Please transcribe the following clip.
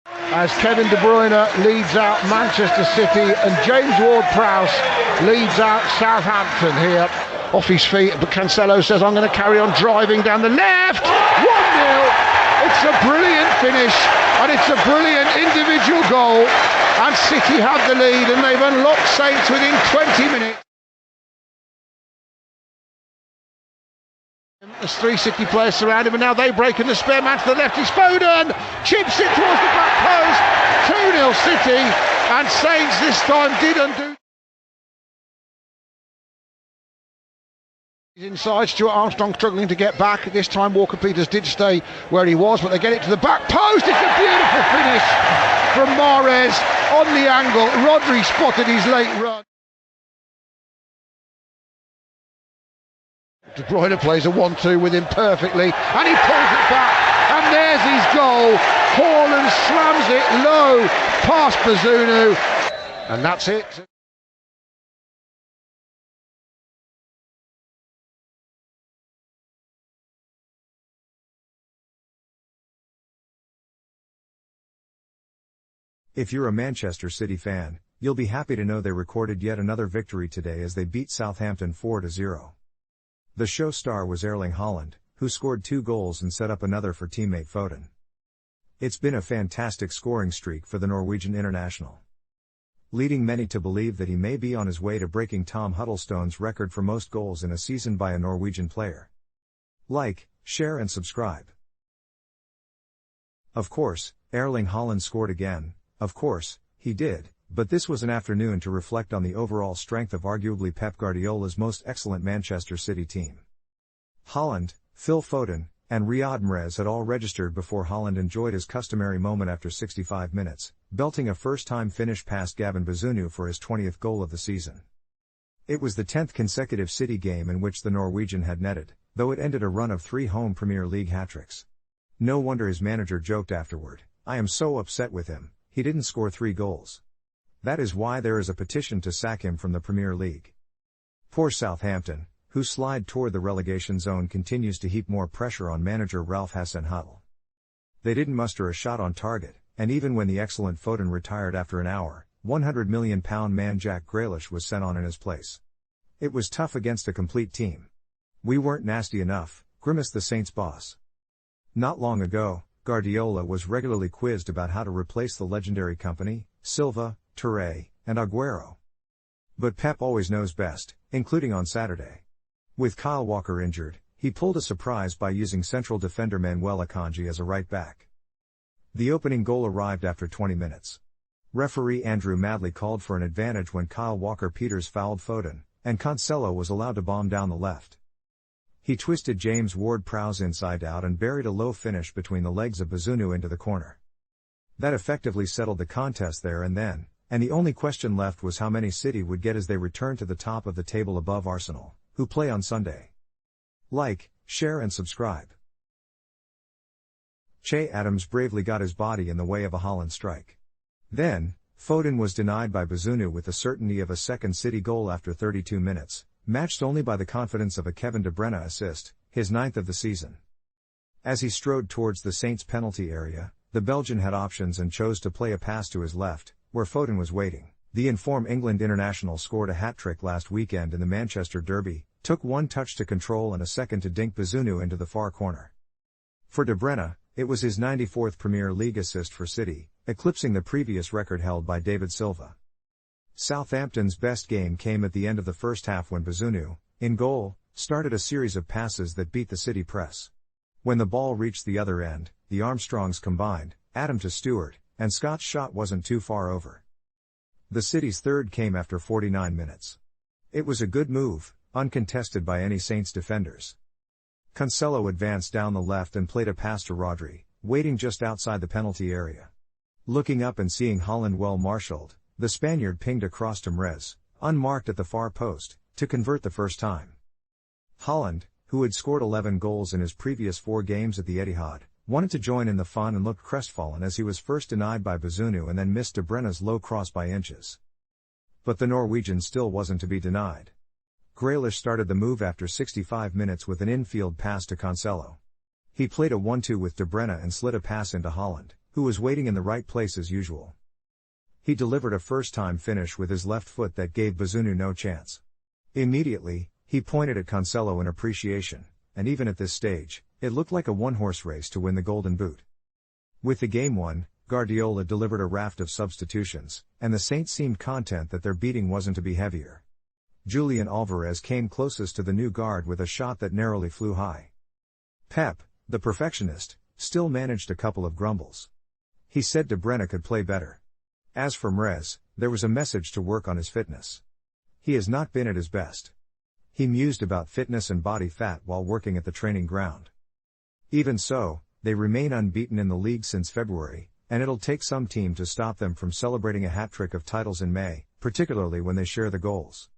As Kevin De Bruyne leads out Manchester City and James Ward-Prowse leads out Southampton here. Off his feet, but Cancelo says, I'm going to carry on driving down the left. 1-0. It's a brilliant finish and it's a brilliant individual goal. And City have the lead and they've unlocked Saints within 20 minutes. There's 3 City players surrounding him, and now they break in the spare man to the left. It's Foden, chips it towards the back post. 2-0 City, and Saints this time did undo. Inside, Stuart Armstrong struggling to get back. This time Walker-Peters did stay where he was, but they get it to the back post. It's a beautiful finish from Mahrez on the angle. Rodri spotted his late run. De Bruyne plays a 1-2 with him perfectly, and he pulls it back, and there's his goal. Haaland slams it low past Bazunu, and that's it. If you're a Manchester City fan, you'll be happy to know they recorded yet another victory today as they beat Southampton 4-0. The show star was Erling Haaland, who scored 2 goals and set up another for teammate Foden. It's been a fantastic scoring streak for the Norwegian international, leading many to believe that he may be on his way to breaking Tom Huddlestone's record for most goals in a season by a Norwegian player. Like, share and subscribe. Of course, Erling Haaland scored again. Of course, he did, but this was an afternoon to reflect on the overall strength of arguably Pep Guardiola's most excellent Manchester City team. Haaland, Phil Foden, and Riyad Mahrez had all registered before Haaland enjoyed his customary moment after 65 minutes, belting a first-time finish past Gavin Bazunu for his 20th goal of the season. It was the 10th consecutive City game in which the Norwegian had netted, though it ended a run of 3 home Premier League hat-tricks. No wonder his manager joked afterward, "I am so upset with him. He didn't score 3 goals. That is why there is a petition to sack him from the Premier League." Poor Southampton, whose slide toward the relegation zone continues to heap more pressure on manager Ralph Hasenhüttl. They didn't muster a shot on target, and even when the excellent Foden retired after an hour, £100 million man Jack Grealish was sent on in his place. It was tough against a complete team. "We weren't nasty enough," grimaced the Saints boss. Not long ago, Guardiola was regularly quizzed about how to replace the legendary company, Silva, Touré, and Aguero. But Pep always knows best, including on Saturday. With Kyle Walker injured, he pulled a surprise by using central defender Manuel Akanji as a right back. The opening goal arrived after 20 minutes. Referee Andrew Madley called for an advantage when Kyle Walker-Peters fouled Foden, and Cancelo was allowed to bomb down the left. He twisted James Ward-Prowse inside out and buried a low finish between the legs of Bazunu into the corner. That effectively settled the contest there and then, and the only question left was how many City would get as they returned to the top of the table above Arsenal, who play on Sunday. Like, share and subscribe. Che Adams bravely got his body in the way of a Haaland strike. Then, Foden was denied by Bazunu with the certainty of a second City goal after 32 minutes, matched only by the confidence of a Kevin De Bruyne assist, his 9th of the season. As he strode towards the Saints' penalty area, the Belgian had options and chose to play a pass to his left, where Foden was waiting. The in-form England international scored a hat-trick last weekend in the Manchester Derby, took 1 touch to control and a second to dink Bazunu into the far corner. For De Bruyne, it was his 94th Premier League assist for City, eclipsing the previous record held by David Silva. Southampton's best game came at the end of the first half when Bazunu, in goal, started a series of passes that beat the City press. When the ball reached the other end, the Armstrongs combined, Adam to Stewart, and Scott's shot wasn't too far over. The City's third came after 49 minutes. It was a good move, uncontested by any Saints defenders. Cancelo advanced down the left and played a pass to Rodri, waiting just outside the penalty area. Looking up and seeing Haaland well marshalled, the Spaniard pinged across to Mahrez, unmarked at the far post, to convert the first time. Haaland, who had scored 11 goals in his previous 4 games at the Etihad, wanted to join in the fun and looked crestfallen as he was first denied by Bazunu and then missed De Bruyne's low cross by inches. But the Norwegian still wasn't to be denied. Grealish started the move after 65 minutes with an infield pass to Cancelo. He played a 1-2 with De Bruyne and slid a pass into Haaland, who was waiting in the right place as usual. He delivered a first-time finish with his left foot that gave Bazunu no chance. Immediately, he pointed at Cancelo in appreciation, and even at this stage, it looked like a one-horse race to win the Golden Boot. With the game won, Guardiola delivered a raft of substitutions, and the Saints seemed content that their beating wasn't to be heavier. Julian Alvarez came closest to the new guard with a shot that narrowly flew high. Pep, the perfectionist, still managed a couple of grumbles. He said De Bruyne could play better. As for Mahrez, there was a message to work on his fitness. He has not been at his best. He mused about fitness and body fat while working at the training ground. Even so, they remain unbeaten in the league since February, and it'll take some team to stop them from celebrating a hat-trick of titles in May, particularly when they share the goals.